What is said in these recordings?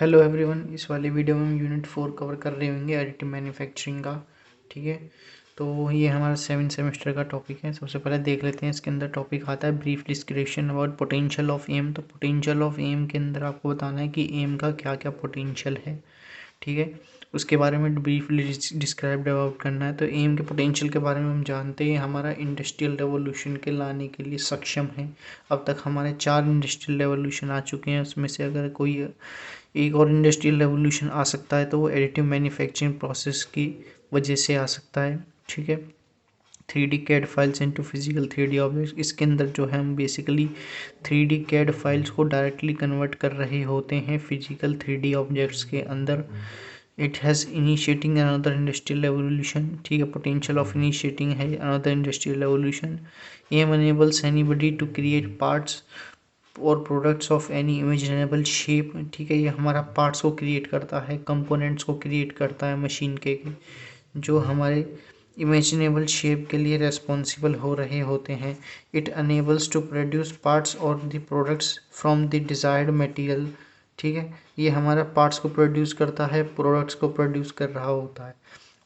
Hello everyone, इस वाले video में हम यूनिट 4 कवर कर रहे होंगे एडिटिव मैन्युफैक्चरिंग का। ठीक है, तो ये हमारा 7 सेमेस्टर का टॉपिक है। सबसे पहले देख लेते हैं, इसके अंदर टॉपिक आता है brief description about potential of AM. तो पोटेंशियल ऑफ एम के अंदर आपको बताना है कि एम का क्या क्या पोटेंशियल है। ठीक है, उसके बारे में ब्रीफली डिस्क्राइब अबाउट करना है। तो एम के पोटेंशियल के बारे में हम जानते हैं, हमारा इंडस्ट्रियल रेवोल्यूशन के लाने के लिए सक्षम है। अब तक हमारे 4 इंडस्ट्रियल रेवोल्यूशन आ चुके हैं, उसमें से अगर कोई एक और इंडस्ट्रियल रेवोल्यूशन आ सकता है तो वो एडिटिव मैन्युफैक्चरिंग प्रोसेस की वजह से आ सकता है। ठीक है, 3D CAD files into physical 3D objects. इसके अंदर जो है हम बेसिकली 3D कैड फाइल्स को डायरेक्टली कन्वर्ट कर रहे होते हैं फिजिकल 3D ऑब्जेक्ट्स के अंदर। It has initiating another industrial revolution. ठीक है, पोटेंशियल ऑफ इनिशिएटिंग है another industrial revolution. AM enables anybody to create parts और products of any imaginable shape. ठीक है, ये हमारा पार्ट्स को क्रिएट करता है, कंपोनेंट्स को क्रिएट करता है मशीन के जो हमारे इमेजिनेबल शेप के लिए रेस्पॉन्सिबल हो रहे होते हैं। It enables to produce parts और the products from the desired material. ठीक है, ये हमारा पार्ट्स को प्रोड्यूस करता है, प्रोडक्ट्स को प्रोड्यूस कर रहा होता है।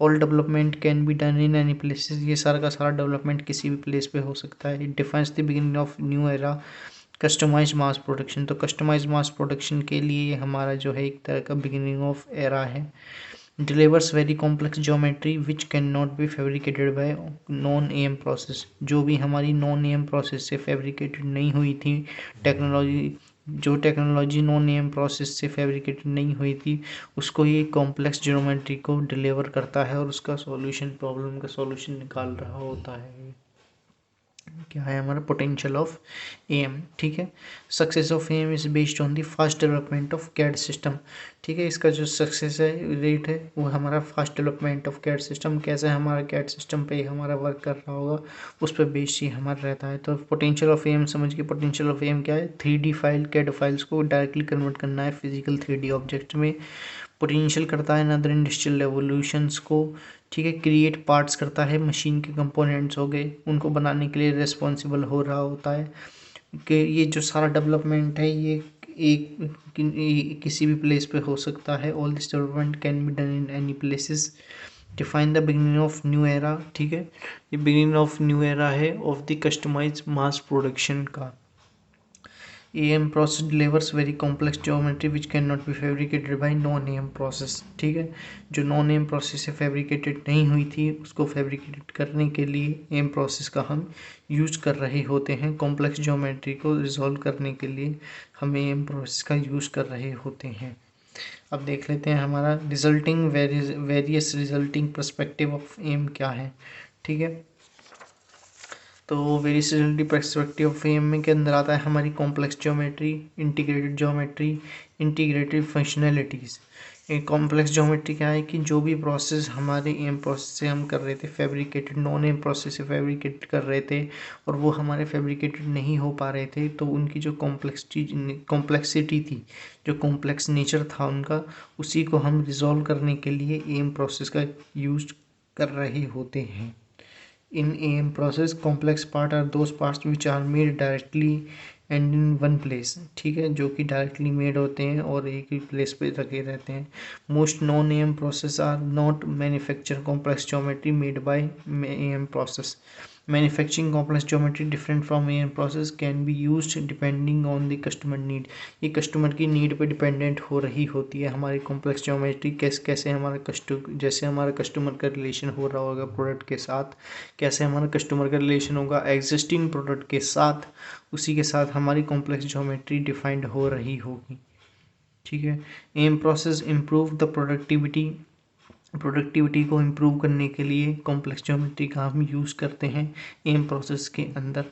All development can be done in any places. ये सारा का सारा डेवलपमेंट किसी भी प्लेस पे हो सकता है। It defines the beginning of new era customize mass production. तो कस्टमाइज मास प्रोडक्शन के लिए ये हमारा जो है एक तरह का बिगिनिंग ऑफ एरा है। Delivers very complex geometry which can not be fabricated by non AM process. जो भी हमारी नॉन एम प्रोसेस से फैब्रिकेटेड नहीं हुई थी टेक्नोलॉजी, जो टेक्नोलॉजी नॉन एम प्रोसेस से फैब्रिकेटेड नहीं हुई थी, उसको ये कॉम्प्लेक्स ज्योमेट्री को डिलीवर करता है और उसका सॉल्यूशन, प्रॉब्लम का सॉल्यूशन निकाल रहा होता है। क्या है हमारा पोटेंशियल ऑफ एम। ठीक है, success of AM is based on the fast development of CAD system. ठीक है, इसका जो सक्सेस है रेट है वो हमारा fast development of CAD system, कैसे हमारा कैड सिस्टम पे हमारा वर्क कर रहा होगा उस पर बेस्ड ही हमारा रहता है। तो पोटेंशियल ऑफ एम समझ के, पोटेंशियल ऑफ एम क्या है, 3D फाइल कैड फाइल्स को डायरेक्टली कन्वर्ट करना है फिजिकल 3D ऑब्जेक्ट में। पोटेंशियल करता है अनदर इंडस्ट्रियल रेवोल्यूशंस को। ठीक है, क्रिएट पार्ट्स करता है, मशीन के कंपोनेंट्स हो गए उनको बनाने के लिए रेस्पॉन्सिबल हो रहा होता है। कि ये जो सारा डेवलपमेंट है ये किसी भी प्लेस पे हो सकता है। All this development can be done in any places. Define the beginning of new era. ठीक है, ये बिगिनिंग ऑफ न्यू एरा है of the customise mass production का। AM process delivers very complex geometry which cannot be fabricated by non-AM process। ठीक है, जो non AM process से fabricated नहीं हुई थी उसको फैब्रिकेटेड करने के लिए एम प्रोसेस का हम यूज कर रहे होते हैं। कॉम्प्लेक्स ज्योमेट्री को रिजॉल्व करने के लिए हम एम प्रोसेस का यूज कर रहे होते हैं। अब देख लेते हैं हमारा resulting various resulting perspective of AM क्या है। ठीक है, तो वेरिएशनलिटी पर्सपेक्टिव फ्रेम में के अंदर आता है हमारी complex geometry, integrated geometry, integrated functionalities. एक कॉम्प्लेक्स ज्योमेट्री क्या है कि जो भी प्रोसेस हमारे एम प्रोसेस से हम कर रहे थे फैब्रिकेटेड, नॉन एम प्रोसेस से फैब्रिकेट कर रहे थे और वो हमारे फैब्रिकेटेड नहीं हो पा रहे थे, तो उनकी जो कॉम्प्लेक्सिटी थी, जो कॉम्प्लेक्स नेचर था उनका, उसी को हम रिजॉल्व करने के लिए एम प्रोसेस का यूज कर रहे होते हैं। In AM process, complex parts are those parts which are made directly and in one place। ठीक है, जो कि डायरेक्टली मेड होते हैं और एक ही प्लेस पे रखे रहते हैं। Most non AM process are not manufacture complex geometry made by AM process. Manufacturing complex geometry different from AM process can be used depending on the customer need. ये customer की नीड पे dependent हो रही होती है हमारी complex geometry. कैसे हमारा जैसे हमारा कस्टमर का रिलेशन हो रहा होगा प्रोडक्ट के साथ, कैसे हमारा कस्टमर का रिलेशन होगा एग्जिस्टिंग प्रोडक्ट के साथ, उसी के साथ हमारी कॉम्प्लेक्स ज्योमेट्री डिफाइंड हो रही होगी। ठीक है, AM process improve the productivity को इम्प्रूव करने के लिए कॉम्प्लेक्स ज्योमेट्री का हम यूज़ करते हैं एम प्रोसेस के अंदर।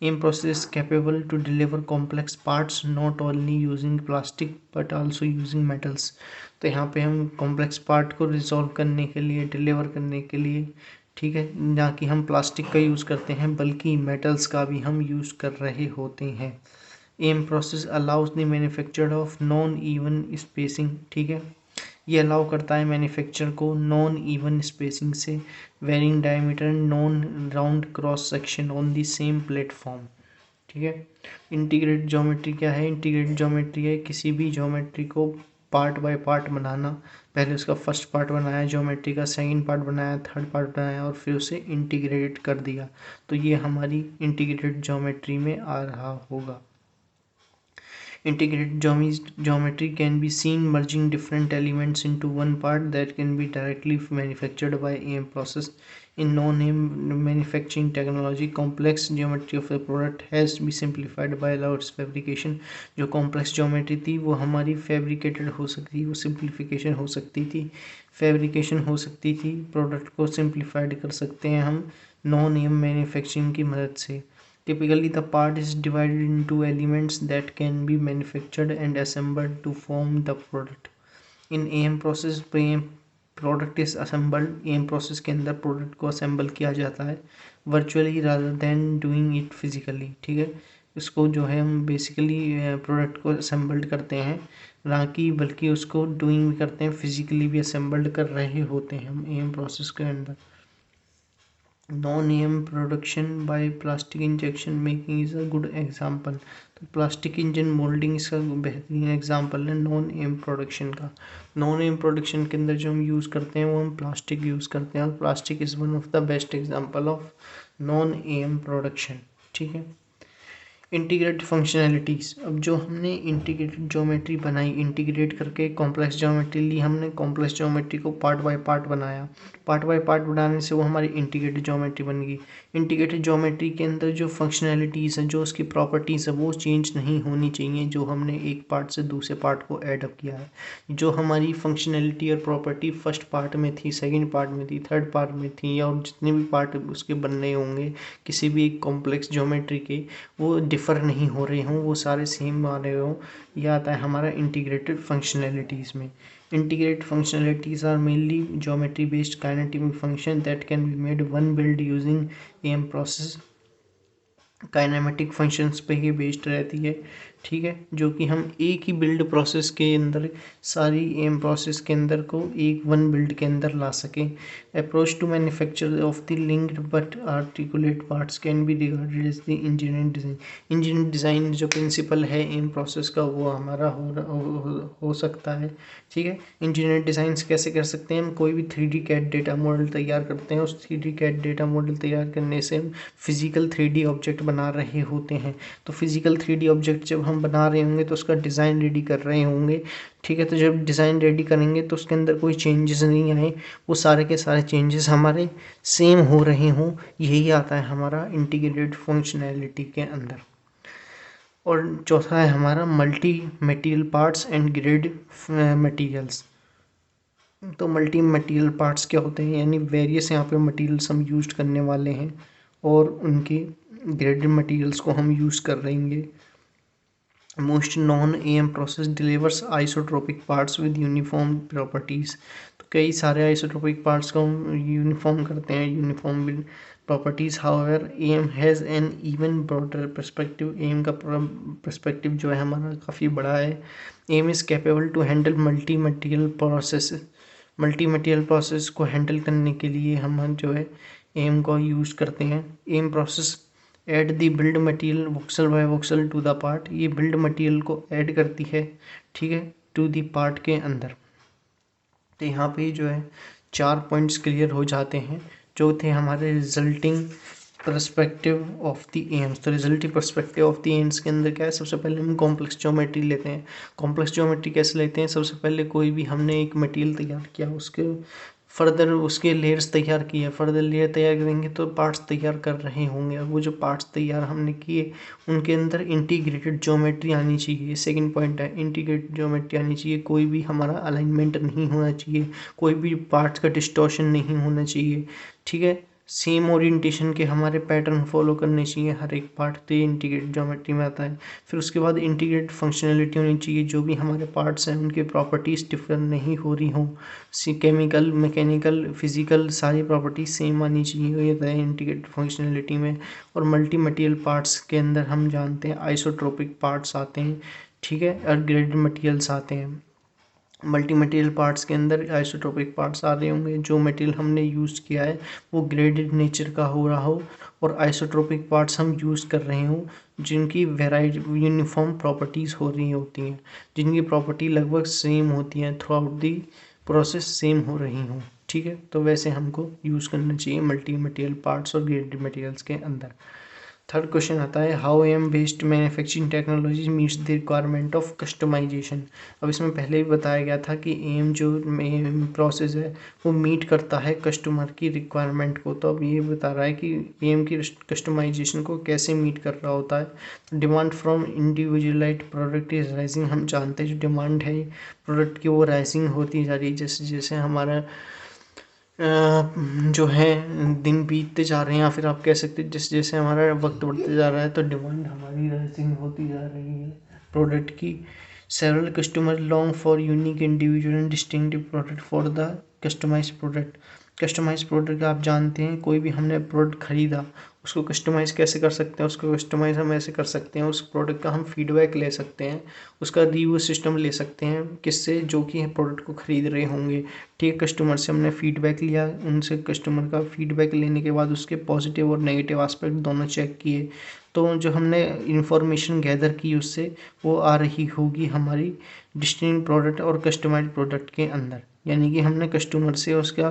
AM process capable to deliver complex parts not only using plastic but also using metals. तो यहाँ पे हम कॉम्प्लेक्स पार्ट को रिजॉल्व करने के लिए, डिलीवर करने के लिए, ठीक है, ना कि हम प्लास्टिक का यूज़ करते हैं बल्कि मेटल्स का भी हम यूज़ कर रहे होते हैं। AM process allows the manufacture of non even spacing. ठीक है, ये अलाउ करता है मैन्युफैक्चर को नॉन इवन स्पेसिंग से, varying diameter, non round cross section on the same platform. ठीक है, इंटीग्रेटेड ज्योमेट्री क्या है, इंटीग्रेटेड ज्योमेट्री है किसी भी ज्योमेट्री को पार्ट बाय पार्ट बनाना। पहले उसका फर्स्ट पार्ट बनाया ज्योमेट्री का, सेकंड पार्ट बनाया, थर्ड पार्ट बनाया और फिर उसे इंटीग्रेट कर दिया। तो ये हमारी इंटीग्रेटेड ज्योमेट्री में आ रहा होगा। Integrated geometry can be seen merging different elements into one part that can be directly manufactured by AM process. In non-AM manufacturing technology, complex geometry of a product has to be simplified by its fabrication. जो complex geometry थी वो हमारी fabricated हो सकती, वो simplification हो सकती थी, fabrication हो सकती थी, product को simplified कर सकते हैं हम non-AM manufacturing की मदद से। Typically, the part is divided into elements that can be manufactured and assembled to form the product. In AM process, product is assembled. AM process के अंदर product को assemble किया जाता है virtually rather than doing it physically. ठीक है, इसको जो है हम basically product को assembled करते हैं ना कि बल्कि उसको doing भी करते हैं, physically भी assembled कर रहे होते हैं हम AM process के अंदर। Non-AM production by plastic injection making is a good example। तो प्लास्टिक इंजन मोल्डिंग इसका बेहतरीन एग्जांपल है नॉन एम प्रोडक्शन का। नॉन एम प्रोडक्शन के अंदर जो हम यूज़ करते हैं वो हम प्लास्टिक यूज़ करते हैं और plastic is one of the best example of non AM production. ठीक है, इंटीग्रेटेड फंक्शनैलिटीज़। अब जो हमने इंटीग्रेटेड ज्योमेट्री बनाई, इंटीग्रेट करके कॉम्प्लेक्स ज्योमेट्री ली, हमने कॉम्प्लेक्स ज्योमेट्री को पार्ट बाय पार्ट बनाया, पार्ट बाय पार्ट बनाने से वो हमारी इंटीग्रेटेड ज्योमेट्री बन गई। इंटीग्रेटेड ज्योमेट्री के अंदर जो फंक्शनैलिटीज़ हैं, जो उसकी प्रॉपर्टीज़ है वो चेंज नहीं होनी चाहिए जो हमने एक पार्ट से दूसरे पार्ट को ऐड अप किया है। जो हमारी फंक्शनैलिटी और प्रॉपर्टी फर्स्ट पार्ट में थी, सेकेंड पार्ट में थी, थर्ड पार्ट में थी, और जितने भी पार्ट उसके बनने होंगे किसी भी एक कॉम्प्लेक्स ज्योमेट्री के, वो डिफ़र नहीं हो रहे हों, वो सारे सेम आ रहे हों। यह आता है हमारा इंटीग्रेटेड फंक्शनैलिटीज़ में। Integrated functionalities are mainly geometry based kinetic function that can be made one build using AM process. Kinematic functions पे ही बेस्ड रहती है। ठीक है, जो कि हम एक ही बिल्ड प्रोसेस के अंदर सारी एम प्रोसेस के अंदर को एक वन बिल्ड के अंदर ला सकें। Approach to manufacture of the linked but articulate parts can be regarded as the engineering design. Engineering design जो प्रिंसिपल है एम प्रोसेस का वो हमारा हो सकता है। ठीक है, इंजीनियर डिज़ाइंस कैसे कर सकते हैं हम? कोई भी 3D कैड डेटा मॉडल तैयार करते हैं, उस 3D कैड डेटा मॉडल तैयार करने से हम फिजिकल 3D ऑब्जेक्ट बना रहे होते हैं। तो फिजिकल 3D ऑब्जेक्ट जब हम बना रहे होंगे तो उसका डिज़ाइन रेडी कर रहे होंगे। ठीक है, तो जब डिज़ाइन रेडी करेंगे तो उसके अंदर कोई चेंजेस नहीं आए, वो सारे के सारे चेंजेस हमारे सेम हो रहे हों, यही आता है हमारा इंटीग्रेटेड फंक्शनैलिटी के अंदर। और चौथा है हमारा multi material parts and grade materials. तो मल्टी मटेरियल पार्ट्स क्या होते हैं? यानी वेरियस यहाँ पे मटेरियल्स हम यूज करने वाले हैं और उनके ग्रेडेड मटेरियल्स को हम यूज़ कर रहेंगे। Most non AM process delivers isotropic parts with uniform properties. तो कई सारे आइसोट्रोपिक पार्ट्स को हम यूनिफॉर्म करते हैं, uniform with properties. However AM has an even broader perspective. AM का पर्सपेक्टिव जो है हमारा काफ़ी बड़ा है। AM is capable to handle multi material process. Multi material process को हैंडल करने के लिए हम जो है एम को यूज़ करते हैं। AM process add the build material voxel by voxel to the part. ये बिल्ड मटेरियल को ऐड करती है, ठीक है, टू द पार्ट के अंदर। तो यहाँ पे जो है 4 पॉइंट्स क्लियर हो जाते हैं जो थे हमारे resulting perspective of the AMs. तो resulting perspective of the AMs के अंदर क्या है? सबसे पहले हम कॉम्प्लेक्स ज्योमेट्री लेते हैं। कॉम्प्लेक्स ज्योमेट्री कैसे लेते हैं? सबसे पहले कोई भी हमने एक मटेरियल तैयार किया, उसके फर्दर उसके लेयर्स तैयार किए, फर्दर लेयर तैयार करेंगे तो पार्ट्स तैयार कर रहे होंगे। वो जो पार्ट्स तैयार हमने किए उनके अंदर इंटीग्रेटेड ज्योमेट्री आनी चाहिए। सेकंड पॉइंट है इंटीग्रेटेड ज्योमेट्री आनी चाहिए। कोई भी हमारा अलाइनमेंट नहीं होना चाहिए, कोई भी पार्ट्स का डिस्टॉर्शन नहीं होना चाहिए। ठीक है, सेम ओरिएंटेशन के हमारे पैटर्न फॉलो करने चाहिए हर एक पार्ट। तो ये इंटीग्रेटेड ज्योमेट्री में आता है। फिर उसके बाद इंटीग्रेटेड फंक्शनैलिटी होनी चाहिए। जो भी हमारे पार्ट्स हैं उनके प्रॉपर्टीज़ डिफरेंट नहीं हो रही हों, केमिकल, मैकेनिकल, फिजिकल सारी प्रॉपर्टीज सेम आनी चाहिए, ये है इंटीग्रेटेड फंक्शनैलिटी में। और मल्टी मटेरियल पार्ट्स के अंदर हम जानते हैं आइसोट्रोपिक पार्ट्स आते हैं, ठीक है, और ग्रेडेड मटेरियल्स आते हैं। मल्टी मटेरियल पार्ट्स के अंदर आइसोट्रोपिक पार्ट्स आ रहे होंगे, जो मटेरियल हमने यूज़ किया है वो ग्रेडेड नेचर का हो रहा हो, और आइसोट्रोपिक पार्ट्स हम यूज़ कर रहे हों जिनकी वेराइटी यूनिफॉर्म प्रॉपर्टीज़ हो रही होती हैं, जिनकी प्रॉपर्टी लगभग सेम होती हैं, through out the process same हो रही हों, ठीक है। तो वैसे हमको यूज़ करना चाहिए मल्टी मटेरियल पार्ट्स और ग्रेडेड मटेरियल्स के अंदर। थर्ड क्वेश्चन आता है how AM based manufacturing technology meets the requirement of customization. अब इसमें पहले भी बताया गया था कि एम जो प्रोसेस है वो मीट करता है कस्टमर की रिक्वायरमेंट को। तो अब ये बता रहा है कि एम की कस्टमाइजेशन को कैसे मीट कर रहा होता है। Demand from individualised product is rising. हम जानते हैं जो डिमांड है प्रोडक्ट की वो राइजिंग होती जा रही है, जैसे जैसे हमारा जो है दिन बीतते जा रहे हैं, या फिर आप कह सकते हैं जैसे जैसे हमारा वक्त बढ़ते जा रहा है तो डिमांड हमारी राइजिंग होती जा रही है प्रोडक्ट की। Several customer long for unique individual and distinctive product for the customize product. Customize product आप जानते हैं, कोई भी हमने प्रोडक्ट खरीदा उसको कस्टमाइज़ कैसे कर सकते हैं, उसको कस्टमाइज़ हम ऐसे कर सकते हैं, उस प्रोडक्ट का हम फीडबैक ले सकते हैं, उसका रिव्यू सिस्टम ले सकते हैं, किससे, जो कि प्रोडक्ट को खरीद रहे होंगे, ठीक है। कस्टमर से हमने फीडबैक लिया, उनसे कस्टमर का फीडबैक लेने के बाद उसके पॉजिटिव और नेगेटिव एस्पेक्ट दोनों चेक किए, तो जो हमने इंफॉर्मेशन गैदर की उससे वो आ रही होगी हमारी डिस्टिंक्ट प्रोडक्ट और कस्टमाइज प्रोडक्ट के अंदर। यानी कि हमने कस्टमर से उसका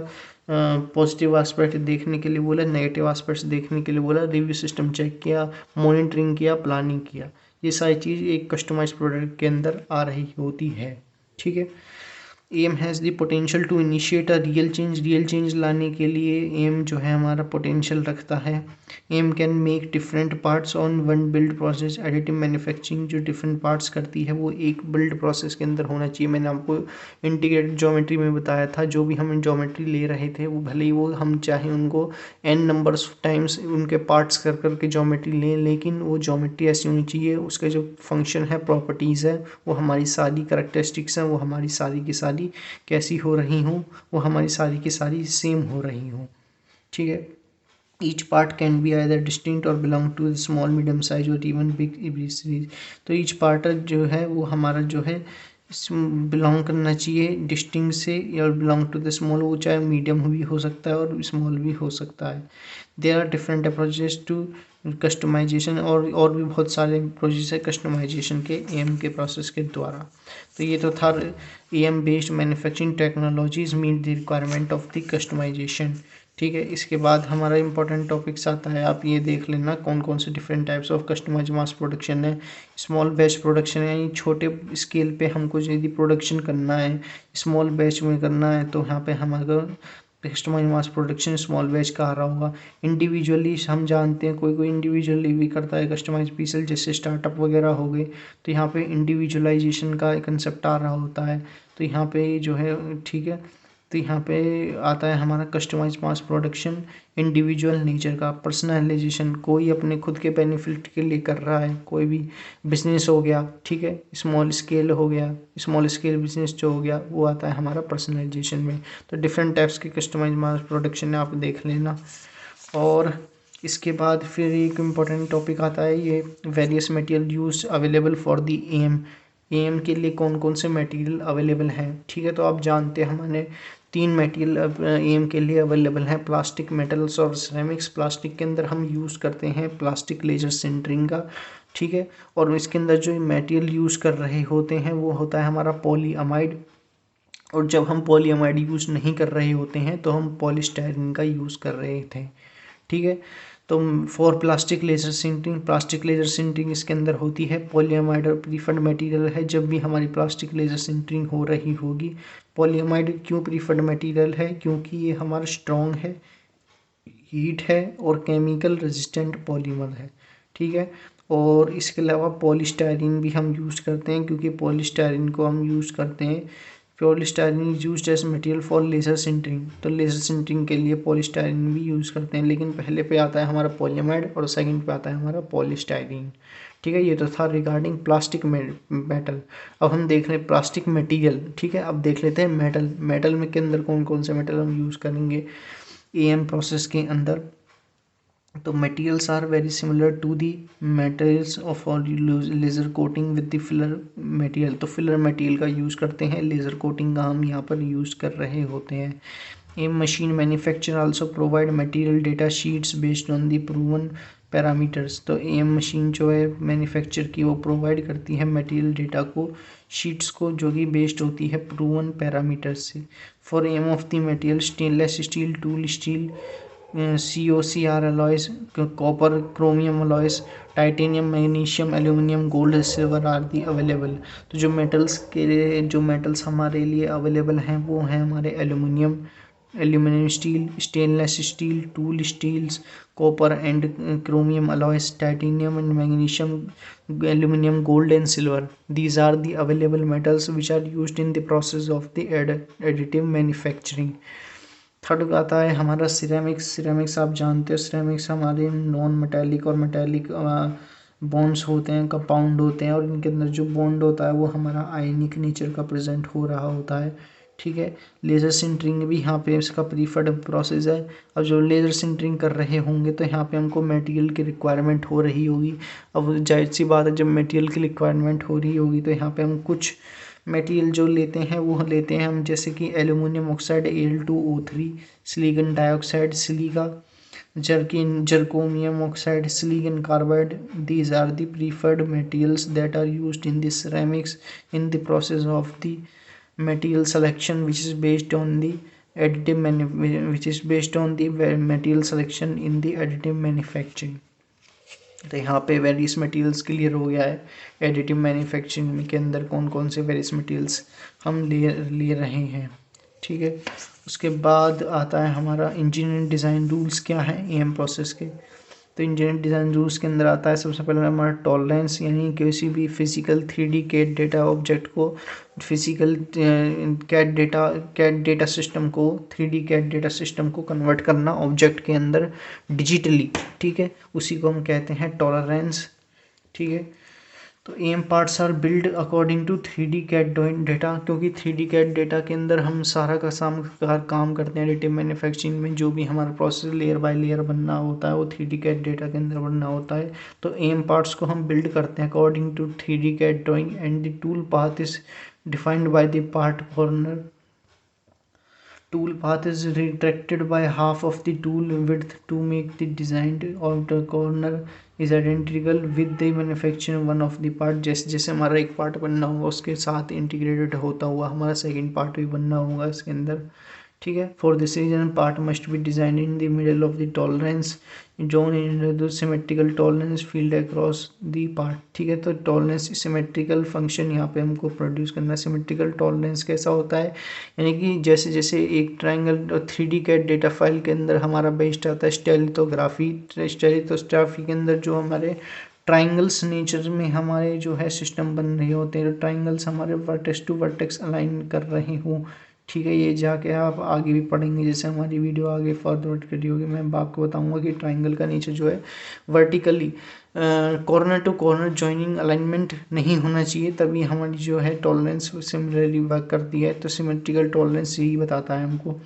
पॉजिटिव एस्पेक्ट देखने के लिए बोला, नेगेटिव एस्पेक्ट्स देखने के लिए बोला, रिव्यू सिस्टम चेक किया, मॉनिटरिंग किया, प्लानिंग किया। ये सारी चीज़ एक कस्टमाइज प्रोडक्ट के अंदर आ रही होती है, ठीक है। AM has the potential to initiate a real change लाने के लिए एम जो है हमारा पोटेंशियल रखता है। AM can make different parts on one build process. Additive manufacturing जो डिफरेंट पार्ट्स करती है वो एक बिल्ड प्रोसेस के अंदर होना चाहिए। मैंने आपको इंटीग्रेटेड ज्योमेट्री में बताया था, जो भी हम ज्योमेट्री ले रहे थे वो भले ही वो हम चाहे उनको n नंबर्स टाइम्स उनके पार्ट्स कर करके ज्योमेट्री लें, लेकिन वो ज्योमेट्री ऐसी होनी चाहिए, उसका जो फंक्शन है, प्रॉपर्टीज़ है, वो हमारी सारी करेक्टरिस्टिक्स हैं, वो हमारी सारी की सारी कैसी हो रही हूँ, वो हमारी सारी की सारी सेम हो रही हूँ, ठीक है। Each part can be either distinct और belong to small medium size और इवन बिग सीरीज। तो ईच पार्ट जो है वो हमारा जो है बिलोंग करना चाहिए डिस्टिंक्ट से, या बिलोंग टू द स्मॉल, वो चाहे मीडियम भी हो सकता है और स्मॉल भी हो सकता है। There are different approaches to customization, और भी बहुत सारे प्रोसेस है कस्टमाइजेशन के एम के प्रोसेस के द्वारा। तो ये तो था AM based manufacturing technologies meet the requirement of the customization, ठीक है। इसके बाद हमारा इंपॉर्टेंट टॉपिक्स आता है, आप ये देख लेना कौन कौन से different types of customize mass production है। स्मॉल बैच प्रोडक्शन है, यानी छोटे स्केल पे हमको यदि प्रोडक्शन करना है, स्मॉल बैच में करना है, तो यहाँ पे हमारा customize mass production small batch का आ रहा होगा। इंडिविजुअली हम जानते हैं कोई कोई इंडिविजुअली भी करता है कस्टमाइज पीसल, जैसे स्टार्टअप वगैरह हो गए, तो यहाँ पे इंडिविजुअलाइजेशन का कंसेप्ट आ रहा होता है। तो यहाँ पे जो है, ठीक है, तो यहाँ पे आता है हमारा customize mass production individual nature का। पर्सनलाइजेशन, कोई अपने खुद के बेनिफिट के लिए कर रहा है, कोई भी बिजनेस हो गया, ठीक है, स्मॉल स्केल हो गया, स्मॉल स्केल बिजनेस जो हो गया वो आता है हमारा पर्सनलाइजेशन में। तो डिफरेंट टाइप्स के कस्टमाइज मास प्रोडक्शन है, आप देख लेना। और इसके बाद फिर एक इम्पॉर्टेंट टॉपिक आता है ये various material use available for the AM के लिए कौन कौन से मटेरियल अवेलेबल हैं, ठीक है। तो आप जानते हैं हमारे 3 मटेरियल एम के लिए अवेलेबल हैं, प्लास्टिक, मेटल्स और सिरेमिक्स। प्लास्टिक के अंदर हम यूज़ करते हैं प्लास्टिक लेजर सिंटरिंग का, ठीक है। और इसके अंदर जो मटेरियल यूज़ कर रहे होते हैं वो होता है हमारा पॉलीअमाइड, और जब हम पॉलीअमाइड यूज़ नहीं कर रहे होते हैं तो हम पॉलीस्टायरीन का यूज़ कर रहे थे, ठीक है। तो for plastic laser sintering, plastic laser sintering इसके अंदर होती है पॉलीअमाइड और प्रीफर्ड मटेरियल है। जब भी हमारी प्लास्टिक लेजर सिंटरिंग हो रही होगी, पॉलीअमाइड क्यों प्रीफर्ड मटेरियल है, क्योंकि ये हमारा स्ट्रॉन्ग है, हीट है और केमिकल रेजिस्टेंट पॉलीमर है, ठीक है। और इसके अलावा पॉलीस्टायरीन भी हम यूज़ करते हैं, क्योंकि पॉलीस्टायरीन को हम यूज़ करते हैं, polystyrene used as material for laser sintering. तो लेजर सिंटरिंग के लिए पॉलीस्टायरीन भी यूज़ करते हैं, लेकिन पहले पे आता है हमारा पॉलीअमाइड और सेकंड पे आता है हमारा पॉलीस्टायरीन, ठीक है। ये तो था रिगार्डिंग प्लास्टिक मेटल। अब हम देख रहे हैं प्लास्टिक मटेरियल, ठीक है। अब देख लेते हैं मेटल। मेटल में के अंदर कौन कौन से मेटल हम यूज़ करेंगे एम प्रोसेस के अंदर। तो materials are very similar to the materials of laser coating with the filler material. तो फिलर मटेरियल का यूज़ करते हैं, लेज़र कोटिंग का हम यहाँ पर यूज़ कर रहे होते हैं। A machine manufacture also provide material data sheets based on the proven parameters. तो एएम मशीन जो है मैन्युफैक्चर की वो प्रोवाइड करती है मटेरियल डेटा को, शीट्स को, जो कि बेस्ड होती है प्रूवन पैरामीटर्स से। For AM of the material stainless steel, tool steel, COCR alloys, copper, chromium alloys, titanium, magnesium, aluminium, gold, silver are the available. तो जो मेटल्स हमारे लिए अवेलेबल हैं वो हैं हमारे aluminium steel, stainless steel, tool steels, copper and chromium alloys, titanium and magnesium, aluminium, gold and silver. These are the available metals which are used in the process of the additive manufacturing. Third आता है हमारा ceramics आप जानते हो, ceramics हमारे non metallic और metallic bonds होते हैं, कंपाउंड होते हैं, और इनके अंदर जो बॉन्ड होता है वो हमारा आयनिक नेचर का प्रेजेंट हो रहा होता है। ठीक है, लेज़र सिंटरिंग भी यहाँ पे इसका प्रीफर्ड प्रोसेस है। अब जो लेज़र सिंटरिंग कर रहे होंगे तो यहाँ पे हमको मटेरियल की रिक्वायरमेंट हो रही होगी। अब जाहिर सी बात है, जब मटेरियल की रिक्वायरमेंट हो रही होगी तो यहाँ पे हम कुछ मटेरियल जो लेते हैं वो लेते हैं हम, जैसे कि aluminium oxide Al2O3, silicon dioxide silica, zirconium oxide, silicon carbide. These are the preferred materials that are used in the ceramics in the process of the material selection, which is based on the material selection in the additive manufacturing। तो यहाँ पे various materials clear हो गया है additive manufacturing के अंदर कौन कौन से वेरियस मटेरियल्स हम ले रहे हैं। ठीक है, उसके बाद आता है हमारा इंजीनियरिंग डिज़ाइन रूल्स क्या हैं एएम प्रोसेस के। तो इंजीनियरिंग डिज़ाइन रूल्स के अंदर आता है सबसे पहले हमारा टॉलरेंस, यानी किसी भी physical 3D CAD data object को, फिजिकल कैड डेटा सिस्टम को 3D कैड डेटा सिस्टम को कन्वर्ट करना ऑब्जेक्ट के अंदर डिजिटली। ठीक है, उसी को हम कहते हैं टॉलरेंस। ठीक है, तो AM parts are build according to 3D CAD data, क्योंकि 3D कैड डेटा के अंदर हम सारा का काम करते हैं एडिटिव मैन्युफैक्चरिंग में। जो भी हमारा प्रोसेस लेयर बाय लेयर बनना होता है वो 3D कैड डेटा के अंदर बनना होता है। तो एम पार्ट्स को हम बिल्ड करते हैं according to 3D CAD drawing and the tool path is defined by the part corner. Tool path is retracted by half of the tool width to make the designed outer corner is identical with the manufacturing one of the part। जैसे जैसे हमारा एक part बनना होगा उसके साथ integrated होता हुआ हमारा सेकंड पार्ट भी बनना होगा इसके अंदर। ठीक है, for this reason part must be design in the middle of the tolerance zone in the symmetrical tolerance field across the part. ठीक है, तो टॉलरेंस सिमेट्रिकल फंक्शन यहाँ पे हमको प्रोड्यूस करना है। सिमेट्रिकल टॉलरेंस कैसा होता है, यानी कि जैसे जैसे एक triangle 3D CAD data file के अंदर हमारा बेस्ड आता है स्टेलिथोग्राफी के अंदर जो हमारे ट्राइंगल्स नेचर में हमारे जो है सिस्टम बन रहे होते हैं, तो ट्राइंगल्स हमारे वर्टेक्स टू वर्टेक्स अलाइन कर रहे हों। ठीक है, ये जाके आप आगे भी पढ़ेंगे, जैसे हमारी वीडियो आगे फॉरवर्ड करी होगी मैं आपको बताऊंगा कि ट्राइंगल का नेचर जो है vertically corner to corner joining alignment नहीं होना चाहिए, तभी हमारी जो है टॉलरेंस सिमिलरली वर्क करती है। तो सिमेट्रिकल टॉलरेंस यही बताता है हमको।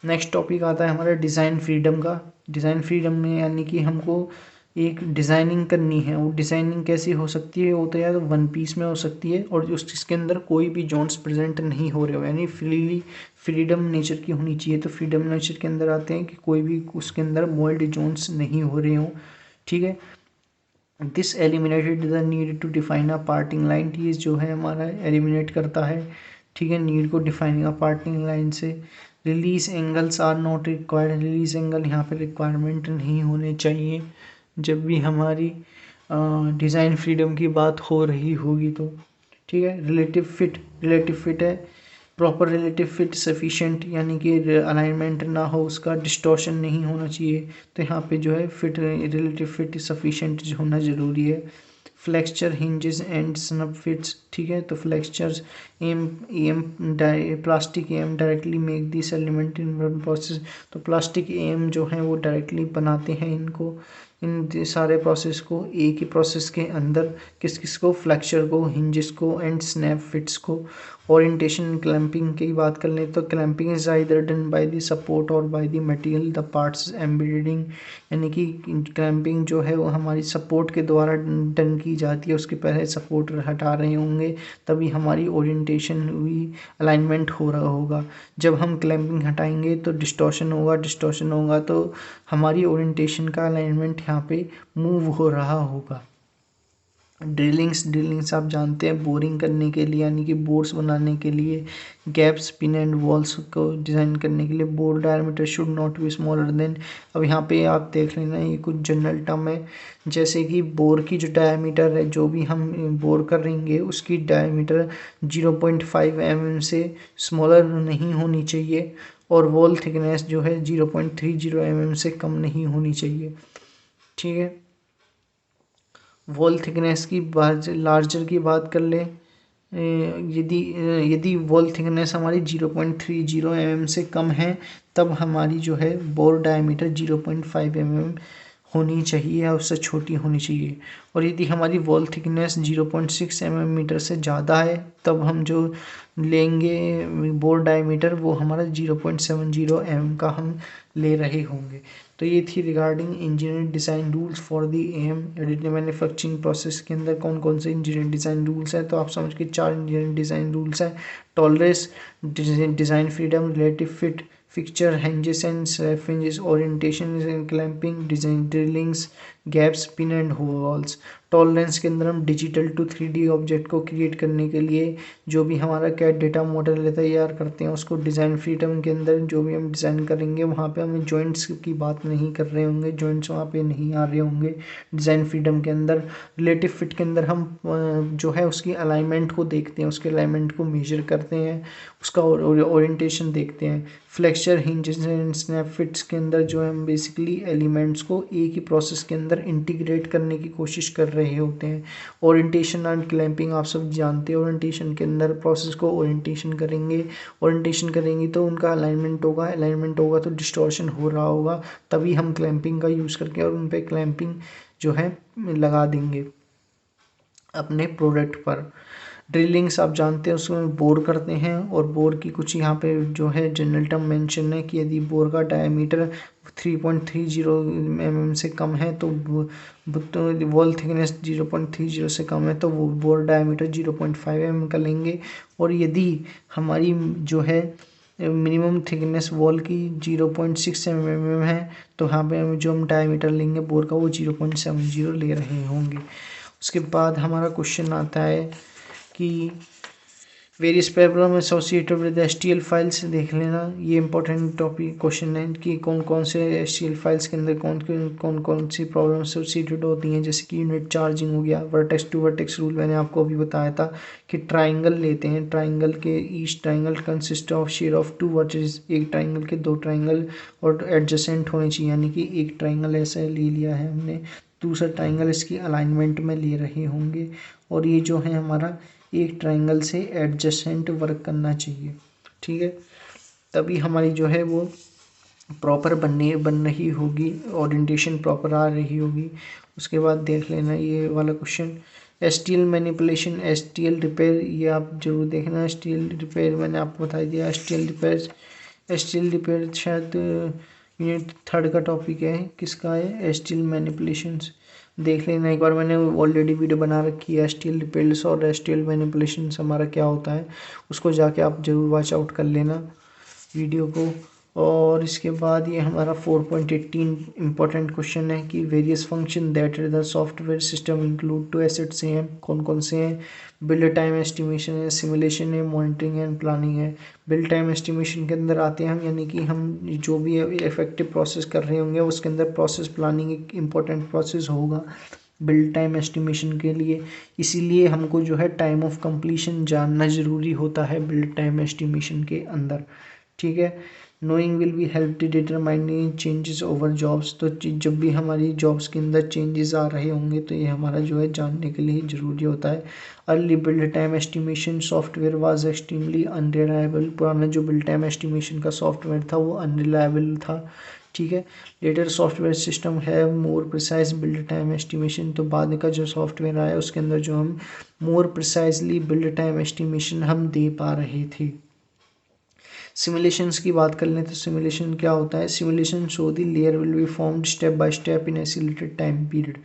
नेक्स्ट टॉपिक आता है हमारा डिज़ाइन फ्रीडम का। डिज़ाइन फ्रीडम में यानी कि हमको एक डिज़ाइनिंग करनी है, वो डिज़ाइनिंग कैसी हो सकती है, वो तो या तो वन पीस में हो सकती है और उसके अंदर कोई भी जॉइंट्स प्रेजेंट नहीं हो रहे हो, यानी फ्रीडम नेचर की होनी चाहिए। तो फ्रीडम नेचर के अंदर आते हैं कि कोई भी उसके अंदर मोल्ड जॉइंट्स नहीं हो रहे हो। ठीक है, this eliminated the need to define a parting line. ये जो है हमारा एलिमिनेट करता है, ठीक है, नीड को डिफाइनिंग अ पार्टिंग लाइन से। Release angles are not required. Release angle यहाँ पे रिक्वायरमेंट नहीं होने चाहिए जब भी हमारी डिज़ाइन फ्रीडम की बात हो रही होगी तो। ठीक है, रिलेटिव फिट है, प्रॉपर रिलेटिव फिट सफिशिएंट, यानी कि अलाइनमेंट ना हो, उसका डिस्टॉर्शन नहीं होना चाहिए। तो यहाँ पे जो है फिट रिलेटिव फिट सफिशिएंट होना ज़रूरी है। Flexure hinges and snap fits. ठीक है, तो flexures plastic AM directly make this element in process. तो प्लास्टिक एम जो है वो डायरेक्टली बनाते हैं इनको, इन सारे प्रोसेस को एक ही प्रोसेस के अंदर, किस को, फ्लेक्चर को, हिंजेस को एंड स्नैप फिट्स को। ओरिएंटेशन क्लैंपिंग की बात कर लें तो clamping is either done by the support और by the material the parts embedding, यानी कि क्लैंपिंग जो है वो हमारी सपोर्ट के द्वारा डन की जाती है। उसके पहले सपोर्ट हटा रहे होंगे तभी हमारी ओरिएंटेशन हुई, अलाइनमेंट हो रहा होगा। जब हम क्लैंपिंग हटाएंगे तो डिस्टॉर्शन होगा तो हमारी ओरिएंटेशन का अलाइनमेंट यहाँ पे मूव हो रहा होगा। ड्रिलिंग्स आप जानते हैं बोरिंग करने के लिए, यानी कि बोर्स बनाने के लिए, गैप्स पिन एंड वॉल्स को डिज़ाइन करने के लिए। Bore diameter should not be smaller than, अब यहाँ पे आप देख लेना ये कुछ जनरल टर्म है, जैसे कि बोर की जो डायमीटर है, जो भी हम बोर करेंगे उसकी डायमीटर 0.5 mm से स्मॉलर नहीं होनी चाहिए और वॉल थिकनेस जो है 0.30 mm से कम नहीं होनी चाहिए। ठीक है, वॉल थिकनेस की लार्जर की बात कर ले, यदि वॉल थिकनेस हमारी 0.30 mm से कम है तब हमारी जो है बोर डायमीटर 0.5 mm होनी चाहिए या उससे छोटी होनी चाहिए। और यदि हमारी वॉल थिकनेस 0.6 mm से ज़्यादा है तब हम जो लेंगे बोर डायमीटर वो हमारा 0.70 mm का हम ले रहे होंगे। तो ये थी regarding engineering design rules for the AM additive manufacturing process के अंदर कौन कौन से इंजीनियरिंग डिज़ाइन रूल्स हैं। तो आप समझ के 4 इंजीनियरिंग डिज़ाइन रूल्स हैं: tolerance, design freedom, relative fit, fixture hinges and slab hinges, orientation and clamping, design drillings, gaps, pin and holes। Tolerance के अंदर हम डिजिटल टू 3D ऑब्जेक्ट को क्रिएट करने के लिए जो भी हमारा कैड डेटा मॉडल तैयार करते हैं उसको डिज़ाइन फ्रीडम के अंदर जो भी हम डिज़ाइन करेंगे वहाँ पे हमें जॉइंट्स की बात नहीं कर रहे होंगे, जॉइंट्स वहाँ पे नहीं आ रहे होंगे डिज़ाइन फ्रीडम के अंदर। रिलेटिव फिट के अंदर हम जो है उसकी अलाइनमेंट को देखते हैं, उसके अलाइनमेंट को मेजर करते हैं, उसका ओरिएंटेशन देखते हैं। Flexure hinges and snap fits के अंदर जो है हम बेसिकली एलिमेंट्स को एक ही प्रोसेस के अंदर इंटीग्रेट करने की कोशिश कर रहे होते हैं। ओरिएंटेशन एंड क्लैंपिंग आप सब जानते हैं, ओरिएंटेशन के अंदर प्रोसेस को ओरिएंटेशन करेंगे तो उनका अलाइनमेंट होगा तो डिस्टॉर्शन हो रहा होगा, तभी हम क्लैंपिंग का यूज़ करके और उन पर क्लैंपिंग जो है लगा देंगे अपने प्रोडक्ट पर। ड्रिलिंग्स आप जानते हैं उसमें बोर करते हैं और बोर की कुछ यहाँ पे जो है जनरल टर्म मेंशन है कि यदि बोर का डायमीटर 3.30 mm से कम है तो वॉल थिकनेस 0.30 से कम है तो वो बोर डायमीटर 0.5 mm का लेंगे। और यदि हमारी जो है मिनिमम थिकनेस वॉल की 0.6 mm है तो यहाँ पे जो हम डायमीटर लेंगे बोर का वो 0.70 ले रहे होंगे। उसके बाद हमारा क्वेश्चन आता है कि various problem associated with STL files देख लेना। ये इंपॉर्टेंट टॉपिक क्वेश्चन है कि कौन कौन से एसटीएल फाइल्स के अंदर कौन सी प्रॉब्लम एसोसिएटेड होती हैं, जैसे कि यूनिट चार्जिंग हो गया, वर्टेक्स टू वर्टेक्स रूल मैंने आपको अभी बताया था कि ट्राइंगल लेते हैं, ट्राइंगल के each triangle consist of share of 2 vertex, एक ट्राइंगल के 2 ट्राइंगल और एडजेसेंट होने चाहिए, यानी कि एक ट्राइंगल ऐसा ले लिया है हमने, दूसरा ट्राइंगल इसकी अलाइनमेंट में ले रहे होंगे और ये जो है हमारा एक ट्राइंगल से एडजेसेंट वर्क करना चाहिए। ठीक है, तभी हमारी जो है वो प्रॉपर बन रही होगी, ओरिएंटेशन प्रॉपर आ रही होगी। उसके बाद देख लेना ये वाला question, STL manipulation, STL repair, ये आप जरूर देखना। एसटीएल रिपेयर मैंने आपको बता दिया। एसटीएल रिपेयर शायद यूनिट 3 का टॉपिक है, किसका है, एसटीएल मैनिपुलेशंस देख लेना एक बार, मैंने ऑलरेडी वीडियो बना रखी है एसटीएल रिपेयर्स और एसटीएल मैनिपुलेशंस हमारा क्या होता है, उसको जाके आप जरूर वॉच आउट कर लेना वीडियो को। और इसके बाद ये हमारा 4.18 इंपॉर्टेंट क्वेश्चन है कि various function that the software system include to assets हैं, कौन कौन से हैं, बिल्ड टाइम एस्टिमेशन है, सिमुलेशन है, मॉनिटरिंग एंड प्लानिंग है। बिल्ड टाइम एस्टिमेशन के अंदर आते हैं हम, यानी कि हम जो भी इफेक्टिव प्रोसेस कर रहे होंगे उसके अंदर प्रोसेस प्लानिंग एक इम्पॉर्टेंट प्रोसेस होगा बिल्ड टाइम एस्टिमेशन के लिए, इसीलिए हमको जो है टाइम ऑफ कंप्लीशन जानना ज़रूरी होता है बिल्ड टाइम एस्टिमेशन के अंदर। ठीक है, knowing will be help to determining changes over jobs, तो जब भी हमारी जॉब्स के अंदर चेंजेस आ रहे होंगे तो ये हमारा जो है जानने के लिए ज़रूरी होता है। Early build time estimation software was extremely unreliable, पुराना जो बिल्ड टाइम एस्टिमेशन का सॉफ्टवेयर था वो अनरिलायबल था, ठीक है। लेटर सॉफ्टवेयर सिस्टम है more precise build time estimation, तो बाद का जो सॉफ्टवेयर आया उसके अंदर जो हम more precisely build time estimation हम दे पा रहे थे। सिमुलेशंस की बात कर लें तो सिमुलेशन क्या होता है, simulation show the layer will be formed step by step in acylated time period,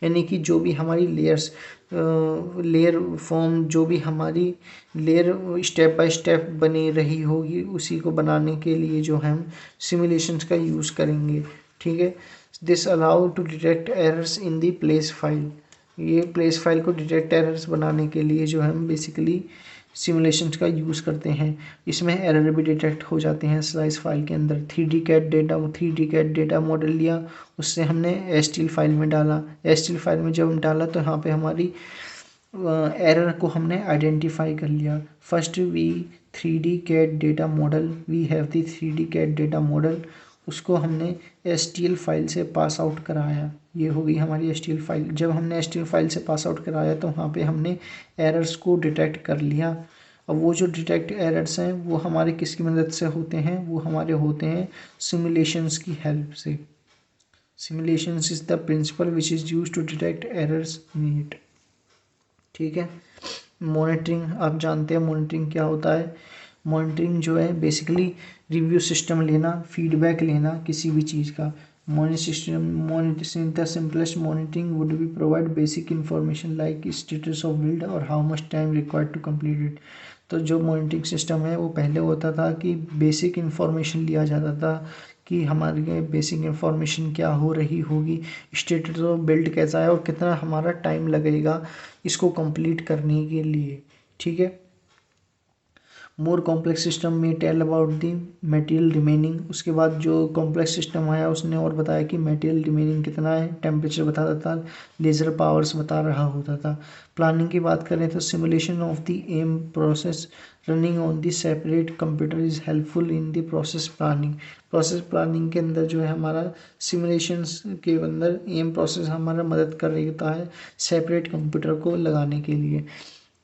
यानी कि जो भी हमारी लेयर फॉर्म, जो भी हमारी लेयर स्टेप बाय स्टेप बनी रही होगी उसी को बनाने के लिए जो हम सिमुलेशंस का यूज़ करेंगे। ठीक है। This allow to detect errors in the place file, ये प्लेस फाइल को डिटेक्ट एरर्स बनाने के लिए जो हम बेसिकली सिमुलेशंस का यूज़ करते हैं। इसमें एरर भी डिटेक्ट हो जाते हैं स्लाइस फाइल के अंदर। 3D कैड डेटा मॉडल लिया, उससे हमने एसटीएल फाइल में डाला। एसटीएल फाइल में जब हम डाला तो यहाँ पे हमारी एरर को हमने आइडेंटिफाई कर लिया। First we 3D CAD data model, we have the 3D CAD data model, उसको हमने एसटीएल फाइल से पास आउट कराया। ये हो गई हमारी एसटीएल फाइल। जब हमने एसटीएल फाइल से पास आउट कराया तो वहाँ पे हमने एरर्स को डिटेक्ट कर लिया। अब वो जो डिटेक्ट एरर्स हैं वो हमारे किसकी मदद से होते हैं, वो हमारे होते हैं सिमुलेशंस की हेल्प से। Simulations is the principle which is use to detect errors in it. ठीक है। मॉनिटरिंग, आप जानते हैं मॉनिटरिंग क्या होता है। मॉनिटरिंग जो है बेसिकली रिव्यू सिस्टम लेना, फीडबैक लेना किसी भी चीज़ का। Monitoring the simplest monitoring would be provide basic information like status of build और how much time required to complete it. तो जो मॉनिटरिंग सिस्टम है वो पहले होता था कि बेसिक इंफॉर्मेशन लिया जाता था कि हमारे बेसिक इंफॉर्मेशन क्या हो रही होगी, स्टेटस ऑफ बिल्ड कैसा है और कितना हमारा टाइम लगेगा इसको कंप्लीट करने के लिए। ठीक है। मोर कॉम्प्लेक्स सिस्टम में tell about the material remaining, उसके बाद जो कॉम्प्लेक्स सिस्टम आया उसने और बताया कि मटेरियल रिमेनिंग कितना है, टेम्परेचर बताता था, लेज़र पावर्स बता रहा होता था। प्लानिंग की बात करें तो simulation of the AM process running on the separate computer is helpful in the process planning. Process planning के अंदर जो है हमारा सिमुलेशंस के अंदर एम प्रोसेस हमारा मदद कर रही होता है सेपरेट कंप्यूटर को लगाने के लिए।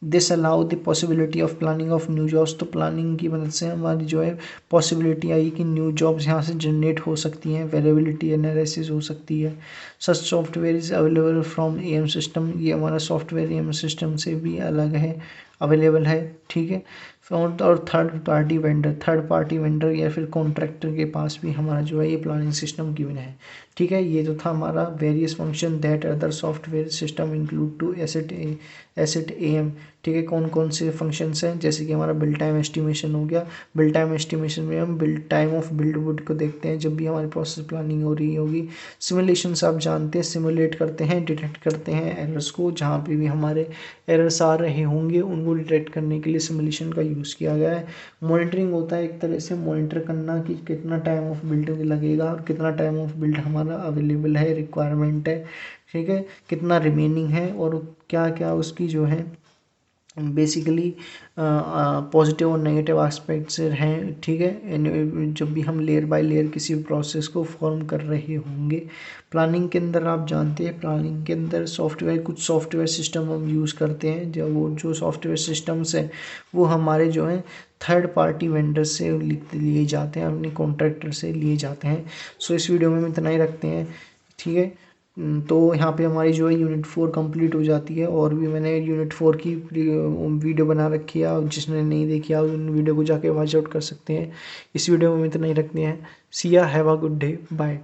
This allow the possibility of planning of new jobs, तो प्लानिंग की मदद से हमारी जो है पॉसिबिलिटी आई कि न्यू जॉब्स यहाँ से जनरेट हो सकती हैं, वेरिएबिलिटी एनालिसिस हो सकती है। Such software is available from AM system, ये हमारा सॉफ्टवेयर एम सिस्टम से भी अलग है, अवेलेबल है। ठीक है। और थर्ड पार्टी वेंडर या फिर कॉन्ट्रैक्टर के पास भी हमारा जो है ये प्लानिंग सिस्टम गिवन है। ठीक है। ये जो था हमारा various function that other software system include to assist AM. ठीक है। कौन कौन से फंक्शंस हैं, जैसे कि हमारा बिल्ड टाइम एस्टिमेशन हो गया। बिल्ड टाइम एस्टिमेशन में हम build time of build would को देखते हैं जब भी हमारी प्रोसेस प्लानिंग हो रही होगी। सिमुलेशंस आप जानते हैं, सिमुलेट करते हैं, डिटेक्ट करते हैं एरर्स को, जहाँ पे भी हमारे एरर्स आ रहे होंगे उनको डिटेक्ट करने के लिए सिमुलेशन का यूज़ किया गया है। मॉनिटरिंग होता है एक तरह से मॉनिटर करना कि कितना टाइम ऑफ बिल्ड लगेगा और कितना टाइम ऑफ बिल्ड हमारा अवेलेबल है, रिक्वायरमेंट है। ठीक है। कितना रिमेनिंग है और क्या क्या उसकी जो है बेसिकली पॉजिटिव और नेगेटिव एस्पेक्ट्स हैं। ठीक है। जब भी हम लेयर बाय लेयर किसी प्रोसेस को फॉर्म कर रहे होंगे। प्लानिंग के अंदर आप जानते हैं प्लानिंग के अंदर कुछ सॉफ्टवेयर सिस्टम हम यूज़ करते हैं, जब वो जो सॉफ्टवेयर सिस्टम्स हैं वो हमारे जो हैं थर्ड पार्टी वेंडर से लिए जाते हैं, अपने कॉन्ट्रैक्टर से लिए जाते हैं। सो इस वीडियो में हम इतना ही रखते हैं। ठीक है। तो यहाँ पे हमारी जो है यूनिट 4 कंप्लीट हो जाती है, और भी मैंने यूनिट 4 की वीडियो बना रखी है, और जिसने नहीं देखी आप उन वीडियो को जाके वॉच आउट कर सकते हैं। इस वीडियो में इतना ही रखते हैं। See ya, have a good day, bye.